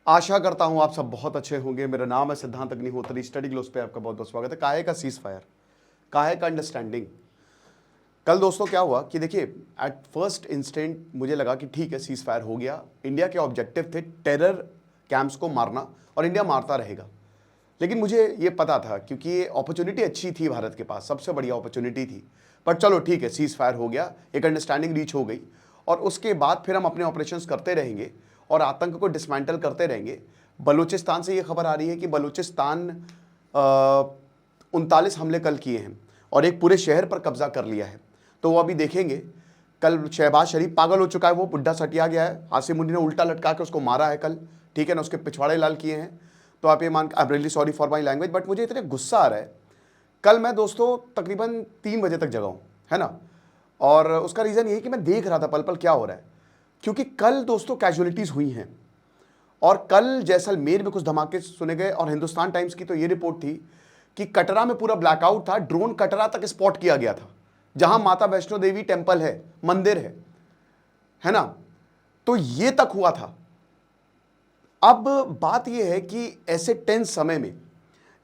आशा करता हूं आप सब बहुत अच्छे होंगे। मेरा नाम है सिद्धांत अग्निहोत्री। स्टडी ग्लोस पे आपका बहुत बहुत स्वागत है। काहे का सीज फायर, काहे का अंडरस्टैंडिंग। कल दोस्तों क्या हुआ कि देखिए, एट फर्स्ट इंस्टेंट मुझे लगा कि ठीक है, सीज फायर हो गया। इंडिया के ऑब्जेक्टिव थे टेरर कैंप्स को मारना, और इंडिया मारता रहेगा। लेकिन मुझे ये पता था, क्योंकि ये अपॉर्चुनिटी अच्छी थी भारत के पास, सबसे बढ़िया अपॉर्चुनिटी थी। पर चलो ठीक है, सीज फायर हो गया, एक अंडरस्टैंडिंग रीच हो गई, और उसके बाद फिर हम अपने ऑपरेशंस करते रहेंगे और आतंक को डिसमेंटल करते रहेंगे। बलूचिस्तान से ये खबर आ रही है कि बलूचिस्तान 39 हमले कल किए हैं और एक पूरे शहर पर कब्जा कर लिया है। तो वो अभी देखेंगे। कल शहबाज शरीफ पागल हो चुका है, वो बुढ़ा सटिया गया है। आसिम मुनीर ने उल्टा लटका के उसको मारा है कल, ठीक है ना, उसके पिछवाड़े लाल किए हैं। तो आप ये मान, I am really sorry for my language, but मुझे इतने गुस्सा आ रहा है। कल मैं दोस्तों तकरीबन 3 बजे तक जगा हूँ, है ना, और उसका रीज़न ये कि मैं देख रहा था पल पल क्या हो रहा है। क्योंकि कल दोस्तों कैजुअलिटीज़ हुई हैं, और कल जैसलमेर में कुछ धमाके सुने गए। और हिंदुस्तान टाइम्स की तो ये रिपोर्ट थी कि कटरा में पूरा ब्लैकआउट था, ड्रोन कटरा तक स्पॉट किया गया था, जहां माता वैष्णो देवी टेम्पल है, मंदिर है ना। तो ये तक हुआ था। अब बात यह है कि ऐसे टेंस समय में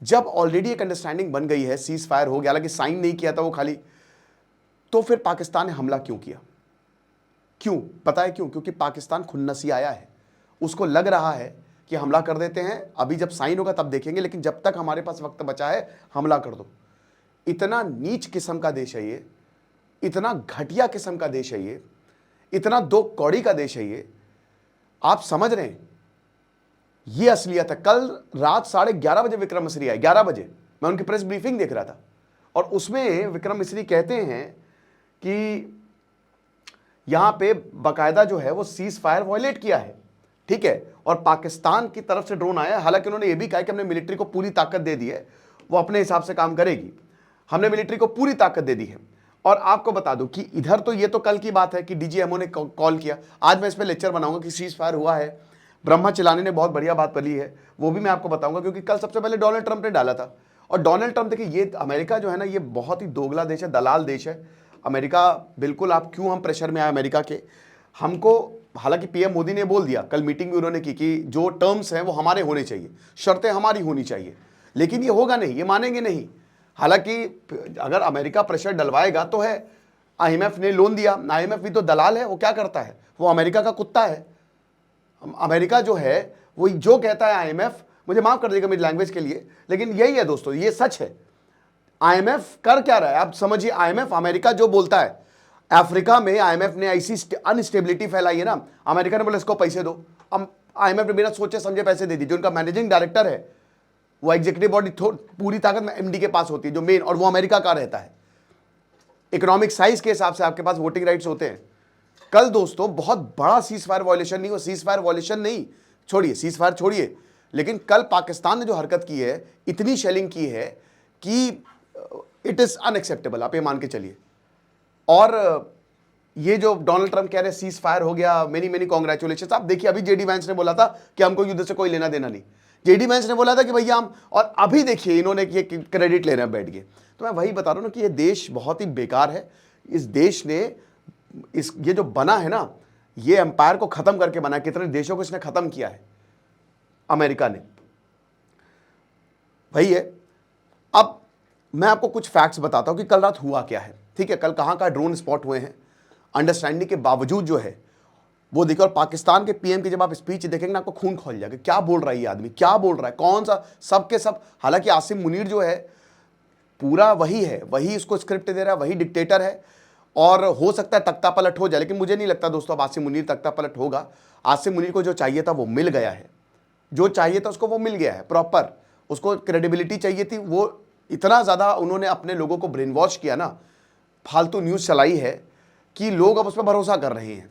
जब ऑलरेडी एक अंडरस्टैंडिंग बन गई है, सीज फायर हो गया, हालांकि साइन नहीं किया था वो खाली, तो फिर पाकिस्तान ने हमला क्यों किया? क्यों पता है क्यों? क्योंकि पाकिस्तान खुन्नसी आया है। उसको लग रहा है कि हमला कर देते हैं, अभी जब साइन होगा तब देखेंगे, लेकिन जब तक हमारे पास वक्त बचा है हमला कर दो। इतना नीच किस्म का देश है ये, इतना घटिया किस्म का देश है ये, इतना दो कौड़ी का देश है ये। आप समझ रहे हैं, ये असलियत है। कल रात 11:30 बजे विक्रम मिश्री आए, 11 बजे मैं उनकी प्रेस ब्रीफिंग देख रहा था, और उसमें विक्रम मिश्री कहते हैं कि यहां पे बाकायदा जो है वो सीज फायर वायलेट किया है, ठीक है, और पाकिस्तान की तरफ से ड्रोन आया है। हालांकि उन्होंने ये भी कहा कि हमने मिलिट्री को पूरी ताकत दे दी है, वो अपने हिसाब से काम करेगी, हमने मिलिट्री को पूरी ताकत दे दी है। और आपको बता दूं कि इधर तो ये तो कल की बात है कि डीजीएमओ ने कॉल किया। आज मैं इस पर लेक्चर बनाऊंगा कि सीज फायर हुआ है। ब्रह्मा चिलानी ने बहुत बढ़िया बात बोली है, वो भी मैं आपको बताऊंगा, क्योंकि कल सबसे पहले डोनाल्ड ट्रंप ने डाला था। और डोनाल्ड ट्रंप, देखिए, ये अमेरिका जो है ना, ये बहुत ही दोगला देश है, दलाल देश है अमेरिका। बिल्कुल, आप क्यों हम प्रेशर में आए अमेरिका के, हमको, हालांकि पीएम मोदी ने बोल दिया, कल मीटिंग भी उन्होंने की कि जो टर्म्स हैं वो हमारे होने चाहिए, शर्तें हमारी होनी चाहिए, लेकिन ये होगा नहीं, ये मानेंगे नहीं। हालांकि अगर अमेरिका प्रेशर डलवाएगा तो है, आईएमएफ ने लोन दिया, आईएमएफ भी तो दलाल है, वो क्या करता है, वो अमेरिका का कुत्ता है। अमेरिका जो है वो जो कहता है आईएमएफ, मुझे माफ कर देगा मेरी लैंग्वेज के लिए, लेकिन यही है दोस्तों, ये सच है। आईएमएफ कर क्या रहा है आप समझिए। आईएमएफ, अमेरिका जो बोलता है, अफ्रीका में आईएमएफ ने ऐसी अनस्टेबिलिटी फैलाई है ना, अमेरिका ने बोला इसको पैसे दो, अब आईएमएफ ने बिना सोचे समझे पैसे दे दिए। जो उनका मैनेजिंग डायरेक्टर है, वो एग्जीक्यूटिव बॉडी पूरी ताकत में एमडी के पास होती है, जो मेन, और वो अमेरिका का रहता है। इकोनॉमिक साइज के हिसाब से आपके पास वोटिंग राइट्स होते हैं। कल दोस्तों बहुत बड़ा सीज फायर वायलेशन नहीं, वो सीज फायर वायलेशन नहीं, छोड़िए सीज फायर छोड़िए, लेकिन कल पाकिस्तान ने जो हरकत की है, इतनी शेलिंग की है कि इट इज अनएक्सेप्टेबल, आप ये मान के चलिए। और ये जो डोनाल्ड ट्रंप कह रहे हैं सीज फायर हो गया, मेनी मेनी कांग्रेचुलेशन, आप देखिए, अभी जेडी वैंस ने बोला था कि हमको युद्ध से कोई लेना देना नहीं। जेडी वैंस ने बोला था कि भैया हम, और अभी देखिए इन्होंने ये क्रेडिट ले रहे हैं बैठ के। तो मैं वही बता रहा हूं ना कि ये देश बहुत ही बेकार है। इस देश ने, ये जो बना है ना, ये एम्पायर को खत्म करके बना है। कितने देशों को इसने खत्म किया है अमेरिका ने, वही है। अब मैं आपको कुछ फैक्ट्स बताता हूं कि कल रात हुआ क्या है, ठीक है। कल कहां कहां ड्रोन स्पॉट हुए हैं, अंडरस्टैंडिंग के बावजूद जो है वो देखिए। और पाकिस्तान के पीएम की जब आप स्पीच देखेंगे ना, आपको खून खोल जाएगा, क्या बोल रहा है ये आदमी, क्या बोल रहा है, कौन सा, सब के सब। हालांकि आसिम मुनीर जो है पूरा वही है, वही इसको स्क्रिप्ट दे रहा है, वही डिक्टेटर है, और हो सकता है तख्ता पलट हो जाए, लेकिन मुझे नहीं लगता दोस्तों अब आसिम मुनीर तख्ता पलट होगा। आसिम मुनीर को जो चाहिए था वो मिल गया है, जो चाहिए था उसको वो मिल गया है प्रॉपर। उसको क्रेडिबिलिटी चाहिए थी, वो इतना ज़्यादा उन्होंने अपने लोगों को ब्रेन वॉश किया ना, फालतू न्यूज़ चलाई है कि लोग अब उस पर भरोसा कर रहे हैं।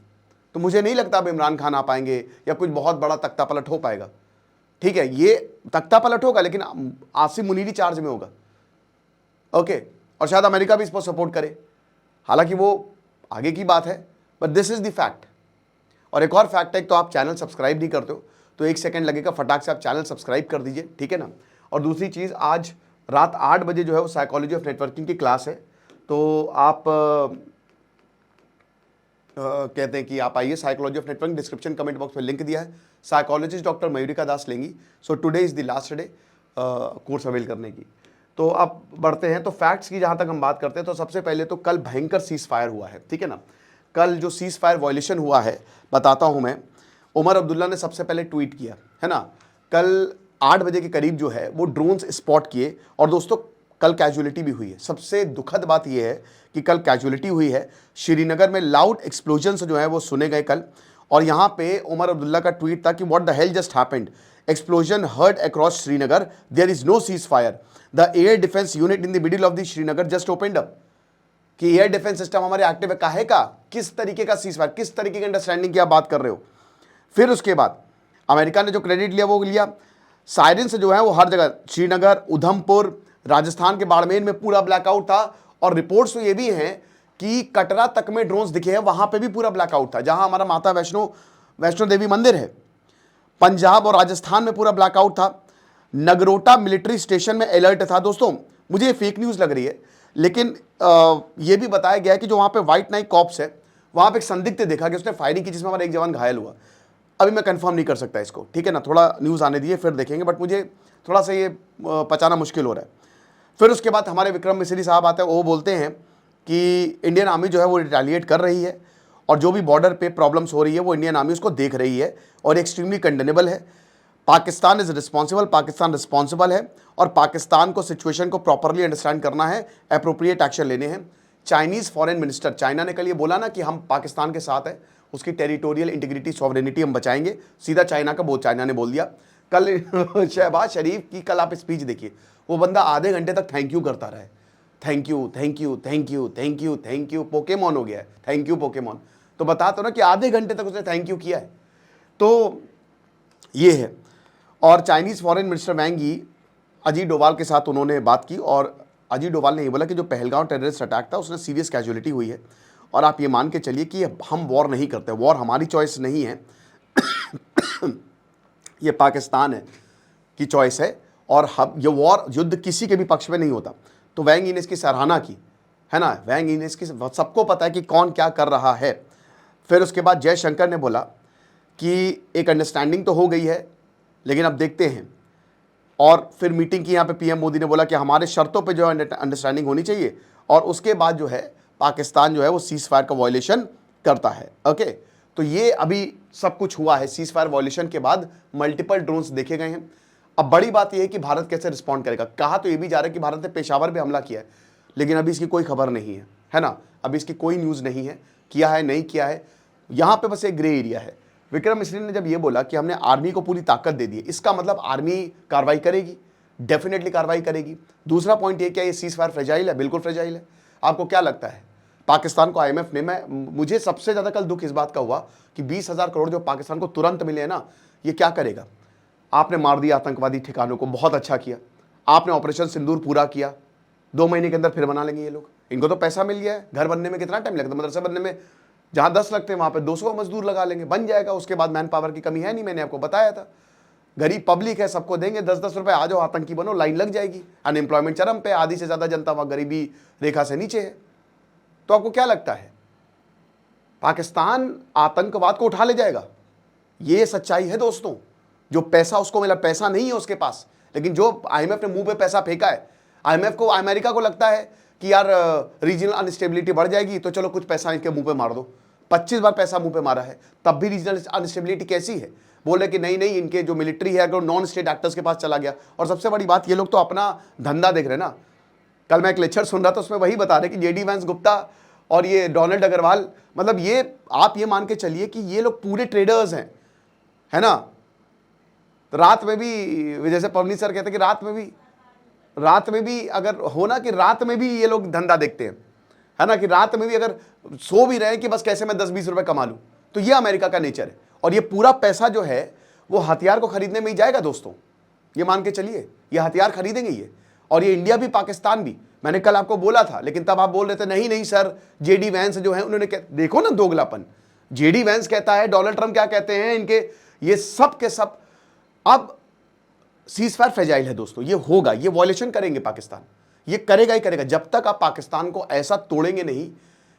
तो मुझे नहीं लगता अब इमरान खान आ पाएंगे या कुछ बहुत बड़ा तख्ता पलट हो पाएगा, ठीक है। ये तख्ता पलट होगा लेकिन आसिम मुनीर ही चार्ज में होगा, ओके। और शायद अमेरिका भी इस पर सपोर्ट करे, हालांकि वो आगे की बात है, but this is the fact. और एक और फैक्ट है, तो आप चैनल सब्सक्राइब नहीं करते हो तो 1 सेकंड लगेगा, फटाक से आप चैनल सब्सक्राइब कर दीजिए, ठीक है ना। और दूसरी चीज़, आज रात 8 बजे जो है वो साइकोलॉजी ऑफ नेटवर्किंग की क्लास है, तो आप कहते हैं कि आप आइए, psychology of network, description comment box में लिंक दिया है। साइकोलॉजिस्ट डॉक्टर मयूरिका दास लेंगी। So today is the last day course avail करने की। तो अब बढ़ते हैं, तो फैक्ट्स की जहाँ तक हम बात करते हैं तो सबसे पहले तो कल भयंकर सीज फायर हुआ है, ठीक है ना। कल जो सीज फायर वायलेशन हुआ है बताता हूँ मैं। उमर अब्दुल्ला ने सबसे पहले ट्वीट किया है ना, कल 8 बजे के करीब जो है वो ड्रोन्स स्पॉट किए। और दोस्तों कल कैजुअलिटी भी हुई है। सबसे दुखद बात यह है कि कल कैजुअलिटी हुई है। श्रीनगर में लाउड एक्सप्लोजन्स जो है वो सुने गए कल। और यहाँ पे उमर अब्दुल्ला का ट्वीट था कि what the hell just happened, explosion heard across Srinagar, there is no ceasefire, the air defence unit in the middle of the Srinagar just opened up. कि एयर डिफेंस सिस्टम हमारे एक्टिव है, काहे का, किस तरीके का सीज फायर, किस तरीके की अंडरस्टैंडिंग की आप बात कर रहे हो। फिर उसके बाद अमेरिका ने जो क्रेडिट लिया वो लिया। सायरन से जो है वो हर जगह, श्रीनगर, उधमपुर, राजस्थान के बाड़मेर में पूरा ब्लैकआउट था। और रिपोर्ट्स तो ये भी हैं कि कटरा तक में ड्रोन्स दिखे हैं, वहां पे भी पूरा ब्लैकआउट था, जहां हमारा माता वैष्णो देवी मंदिर है। पंजाब और राजस्थान में पूरा ब्लैकआउट था। नगरोटा मिलिट्री स्टेशन में अलर्ट था। दोस्तों मुझे ये फेक न्यूज़ लग रही है, लेकिन ये भी बताया गया है कि जो वहाँ पे व्हाइट नाइट कॉप्स है, वहाँ पे एक संदिग्ध देखा कि उसने फायरिंग की जिसमें हमारा एक जवान घायल हुआ। अभी मैं कंफर्म नहीं कर सकता इसको, ठीक है ना, थोड़ा न्यूज़ आने दिए फिर देखेंगे, बट मुझे थोड़ा सा ये पचाना मुश्किल हो रहा है। फिर उसके बाद हमारे विक्रम मिश्री साहब आते हैं, वो बोलते हैं कि इंडियन आर्मी जो है वो रिटेलिएट कर रही है और जो भी बॉर्डर पे प्रॉब्लम्स हो रही है वो इंडियन आर्मी उसको देख रही है और एक्सट्रीमली कंडेनेबल है। Pakistan is responsible, Pakistan responsible है और पाकिस्तान को सिचुएशन को प्रॉपरली अंडरस्टैंड करना है, अप्रोप्रिएट एक्शन लेने हैं। चाइनीज़ फॉरेन मिनिस्टर, चाइना ने कल ये बोला ना कि हम पाकिस्तान के साथ हैं, उसकी टेरिटोरियल इंटीग्रिटी सॉवरेनिटी हम बचाएंगे, सीधा चाइना का बहुत चाइना ने बोल दिया। कल शहबाज शरीफ की कल आप स्पीच देखिए, वो बंदा आधे घंटे तक थैंक यू करता रहा है, thank you thank you thank you thank you thank you, Pokemon हो गया है थैंक यू पोकेमॉन। तो बता तो ना कि आधे घंटे तक उसने थैंक यू किया है। तो ये है। और चाइनीज़ फॉरेन मिनिस्टर वैंग यी अजीत डोभाल के साथ उन्होंने बात की और अजीत डोभाल ने ये बोला कि जो पहलगांव टेररिस्ट अटैक था उसमें सीरियस कैजुअलिटी हुई है और आप ये मान के चलिए कि हम वॉर नहीं करते, वॉर हमारी चॉइस नहीं है ये पाकिस्तान है की चॉइस है और हम ये वॉर युद्ध किसी के भी पक्ष में नहीं होता। तो वैंग यी ने इसकी सराहना की है ना, वैंग यी ने इसकी, सबको पता है कि कौन क्या कर रहा है। फिर उसके बाद जयशंकर ने बोला कि एक अंडरस्टैंडिंग तो हो गई है लेकिन अब देखते हैं। और फिर मीटिंग की यहाँ पे पीएम मोदी ने बोला कि हमारे शर्तों पे जो है अंडरस्टैंडिंग होनी चाहिए और उसके बाद जो है पाकिस्तान जो है वो सीज फायर का वायलेशन करता है। ओके, तो ये अभी सब कुछ हुआ है। सीज फायर वायलेशन के बाद मल्टीपल ड्रोन्स देखे गए हैं। अब बड़ी बात यह है कि भारत कैसे रिस्पॉन्ड करेगा। कहा तो ये भी जा रहा है कि भारत ने पेशावर पे हमला किया है, लेकिन अभी इसकी कोई खबर नहीं है ना, अभी इसकी कोई न्यूज़ नहीं है, किया है नहीं किया है, यहाँ पे बस एक ग्रे एरिया है। विक्रम मिश्री ने जब ये बोला कि हमने आर्मी को पूरी ताकत दे दी है, इसका मतलब आर्मी कार्रवाई करेगी, डेफिनेटली कार्रवाई करेगी। दूसरा पॉइंट ये, क्या ये सीज फायर फ्रेजाइल है? बिल्कुल फ्रेजाइल है। आपको क्या लगता है पाकिस्तान को आईएमएफ ने, मुझे सबसे ज़्यादा कल दुख इस बात का हुआ कि 20,000 करोड़ जो पाकिस्तान को तुरंत मिले हैं ना, ये क्या करेगा? आपने मार दिया आतंकवादी ठिकानों को, बहुत अच्छा किया। आपने ऑपरेशन सिंदूर पूरा किया, 2 महीने के अंदर फिर बना लेंगे ये लोग। इनको तो पैसा मिल गया है। घर बनने में कितना टाइम लगता है? मदरसा बनने में जहाँ 10 लगते हैं वहाँ पे 200 मजदूर लगा लेंगे, बन जाएगा। उसके बाद मैन पावर की कमी है नहीं, मैंने आपको बताया था। गरीब पब्लिक है, सबको देंगे 10-10 रुपए, आ जाओ आतंकी बनो, लाइन लग जाएगी। अनएम्प्लॉयमेंट चरम पे, आधी से ज़्यादा जनता वहाँ गरीबी रेखा से नीचे है। तो आपको क्या लगता है पाकिस्तान आतंकवाद को उठा ले जाएगा? ये सच्चाई है दोस्तों। जो पैसा उसको मिला, पैसा नहीं है उसके पास, लेकिन जो आईएमएफ ने मुंह पे पैसा फेंका है, आईएमएफ को, अमेरिका को लगता है कि यार रीजनल अनस्टेबिलिटी बढ़ जाएगी तो चलो कुछ पैसा इनके मुंह पे मार दो। 25 बार पैसा मुंह पे मारा है, तब भी रीजनल अनस्टेबिलिटी कैसी है? बोले कि नहीं नहीं, इनके जो मिलिट्री है अगर नॉन स्टेट एक्टर्स के पास चला गया। और सबसे बड़ी बात, ये लोग तो अपना धंधा देख रहे हैं ना। कल मैं एक लेक्चर सुन रहा था, उसमें वही बता रहे कि जेडी वैंस गुप्ता और ये डोनाल्ड अग्रवाल, मतलब ये आप ये मान के चलिए कि ये लोग पूरे ट्रेडर्स हैं, है ना। रात में भी, जैसे पवनी सर कहते हैं कि रात में भी अगर हो ना, कि रात में भी ये लोग धंधा देखते हैं, है ना, कि रात में भी अगर सो भी रहे कि बस कैसे मैं 10-20 रुपए कमा लूं। तो ये अमेरिका का नेचर है। और ये पूरा पैसा जो है वो हथियार को खरीदने में ही जाएगा दोस्तों। ये मान के चलिए, ये हथियार खरीदेंगे ये। और ये इंडिया भी, पाकिस्तान भी। मैंने कल आपको बोला था, लेकिन तब आप बोल रहे थे नहीं नहीं सर, जेडी वैंस जो है उन्होंने देखो ना दोगलापन। जेडी वैंस कहता है, डोनाल्ड ट्रंप क्या कहते हैं, इनके ये सब के सब। अब सीज फायर फ्रेजाइल है दोस्तों, ये होगा, ये वॉयलेशन करेंगे पाकिस्तान, ये करेगा ही करेगा। जब तक आप पाकिस्तान को ऐसा तोड़ेंगे नहीं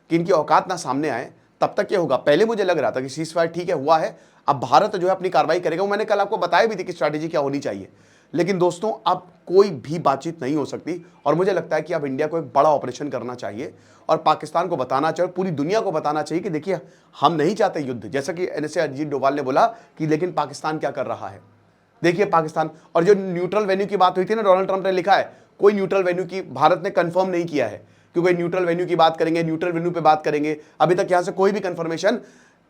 कि इनकी औकात ना सामने आए, तब तक क्या होगा, पहले मुझे लग रहा था कि सीज फायर ठीक है हुआ है, अब भारत जो है अपनी कार्रवाई करेगा। मैंने कल आपको बताया भी थी कि स्ट्रैटेजी क्या होनी चाहिए, लेकिन दोस्तों अब कोई भी बातचीत नहीं हो सकती। और मुझे लगता है कि अब इंडिया को एक बड़ा ऑपरेशन करना चाहिए और पाकिस्तान को बताना चाहिए, पूरी दुनिया को बताना चाहिए कि देखिए हम नहीं चाहते युद्ध, जैसा कि एनएसए अजीत डोभाल ने बोला कि लेकिन पाकिस्तान क्या कर रहा है। देखिए पाकिस्तान, और जो न्यूट्रल वेन्यू की बात हुई थी ना, डोनाल्ड ट्रंप ने लिखा है कोई न्यूट्रल वेन्यू की भारत ने कंफर्म नहीं किया है, क्योंकि न्यूट्रल वेन्यू की बात करेंगे, न्यूट्रल वेन्यू पे बात करेंगे, अभी तक यहां से कोई भी कंफर्मेशन।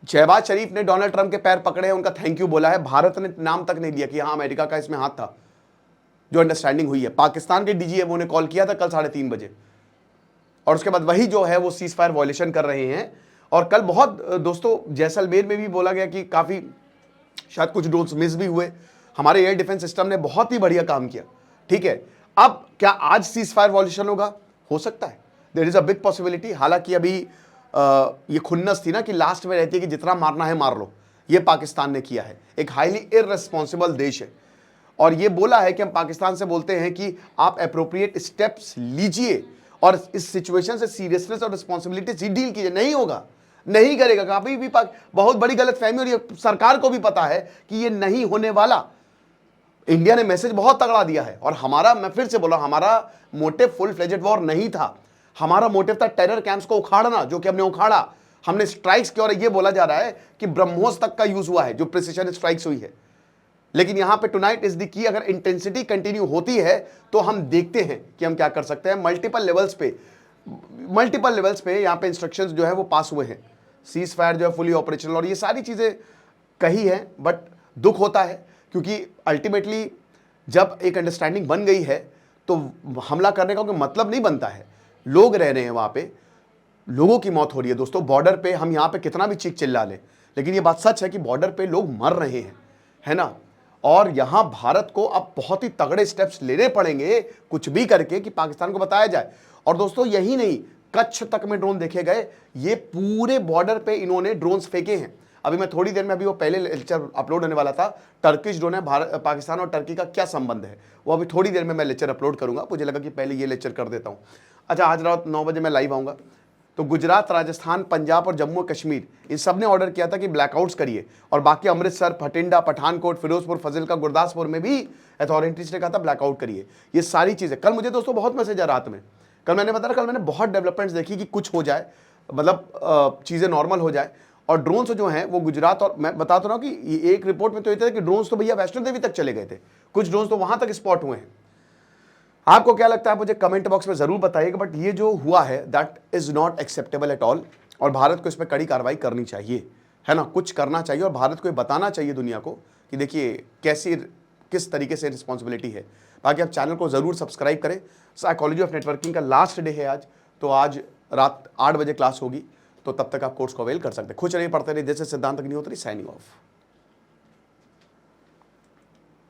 शहबाज शरीफ ने डोनाल्ड ट्रंप के पैर पकड़े हैं, उनका थैंक यू बोला है, भारत ने नाम तक नहीं लिया कि हाँ अमेरिका का इसमें हाथ था। जो अंडरस्टैंडिंग हुई है, पाकिस्तान के डीजीएमओ ने कॉल किया था कल 3:30 बजे, और उसके बाद वही जो है वो सीज फायर वायलेशन कर रहे हैं। और कल बहुत दोस्तों जैसलमेर में भी बोला गया कि काफी शायद कुछ ड्रोन्स मिस भी हुए, हमारे एयर डिफेंस सिस्टम ने बहुत ही बढ़िया काम किया। ठीक है, अब क्या आज सीज फायर वायलेशन होगा? हो सकता है, there is a big possibility. हालांकि अभी ये खुन्नस थी ना कि लास्ट में रहती है कि जितना मारना है मार लो, ये पाकिस्तान ने किया है। एक हाईली इररिस्पॉन्सिबल देश है, और ये बोला है कि हम पाकिस्तान से बोलते हैं कि आप एप्रोप्रिएट स्टेप्स लीजिए और इस सिचुएशन से सीरियसनेस और रिस्पॉन्सिबिलिटी से डील कीजिए। नहीं होगा, नहीं करेगा, काफी भी बहुत बड़ी गलतफहमी, और ये सरकार को भी पता है कि ये नहीं होने वाला। इंडिया ने मैसेज बहुत तगड़ा दिया है, और हमारा, मैं फिर से बोला, हमारा मोटिव फुल फ्लेजेड वॉर नहीं था, हमारा मोटिव था टेरर कैंप्स को उखाड़ना, जो कि हमने उखाड़ा। हमने स्ट्राइक्स की, और ये बोला जा रहा है कि ब्रह्मोस तक का यूज हुआ है, जो प्रिसिशन स्ट्राइक्स हुई है। लेकिन यहां पे टुनाइट इज द की, अगर इंटेंसिटी कंटिन्यू होती है तो हम देखते हैं कि हम क्या कर सकते हैं। मल्टीपल लेवल्स पे यहां पे इंस्ट्रक्शंस जो है वो पास हुए हैं, सीज फायर जो है फुली ऑपरेशनल, और ये सारी चीजें कही है। बट दुख होता है क्योंकि अल्टीमेटली जब एक अंडरस्टैंडिंग बन गई है तो हमला करने का कोई मतलब नहीं बनता है। लोग रह रहे हैं वहां पे, लोगों की मौत हो रही है दोस्तों बॉर्डर पे। हम यहां पे कितना भी चीख चिल्ला लें, लेकिन ये बात सच है कि बॉर्डर पे लोग मर रहे हैं, है ना। और यहां भारत को अब बहुत ही तगड़े स्टेप्स लेने पड़ेंगे, कुछ भी करके, कि पाकिस्तान को बताया जाए। और दोस्तों यही नहीं, कच्छ तक में ड्रोन देखे गए, ये पूरे बॉर्डर पे इन्होंने ड्रोन्स फेंके हैं। अभी मैं थोड़ी देर में, अभी वो पहले लेक्चर अपलोड होने वाला था, टर्किश ड्रोन है, पाकिस्तान और टर्की का क्या संबंध है, वो अभी थोड़ी देर में मैं लेक्चर अपलोड करूंगा। मुझे लगा कि पहले ये लेक्चर कर देता हूं। अच्छा, आज रात 9 बजे मैं लाइव आऊंगा। तो गुजरात, राजस्थान, पंजाब और जम्मू कश्मीर, इन सब ने ऑर्डर किया था कि ब्लैकआउट्स करिए, और बाकी अमृतसर, भटिंडा, पठानकोट, फिरोजपुर, फाजिलका, गुरदासपुर में भी अथॉरिटीज ने कहा था ब्लैकआउट करिए। ये सारी चीजें कल मुझे दोस्तों बहुत मैसेज है रात में, कल मैंने बताया, कल मैंने बहुत डेवलपमेंट्स देखी कि कुछ हो जाए, मतलब चीजें नॉर्मल हो जाए। और ड्रोन्स जो हैं वो गुजरात, और मैं बताता रहा हूँ कि एक रिपोर्ट में तो ये था कि ड्रोन्स तो भैया वैष्णो देवी तक चले गए थे, कुछ ड्रोन्स तो वहां तक स्पॉट हुए हैं। आपको क्या लगता है मुझे कमेंट बॉक्स में जरूर बताइएगा, बट ये जो हुआ है that is not acceptable at all, और भारत को इस पर कड़ी कार्रवाई करनी चाहिए, है ना, कुछ करना चाहिए, और भारत को ये बताना चाहिए दुनिया को कि देखिए कैसी, किस तरीके से रिस्पॉन्सिबिलिटी है। बाकी आप चैनल को जरूर सब्सक्राइब करें। साइकोलॉजी ऑफ नेटवर्किंग का लास्ट डे है आज, तो आज रात 8 बजे क्लास होगी, तो तब तक आप कोर्स को अवेल कर सकते हैं। खुश रहिए, पढ़ते रहिए। दिस इज सिद्धांत अग्निहोत्री, साइनिंग ऑफ।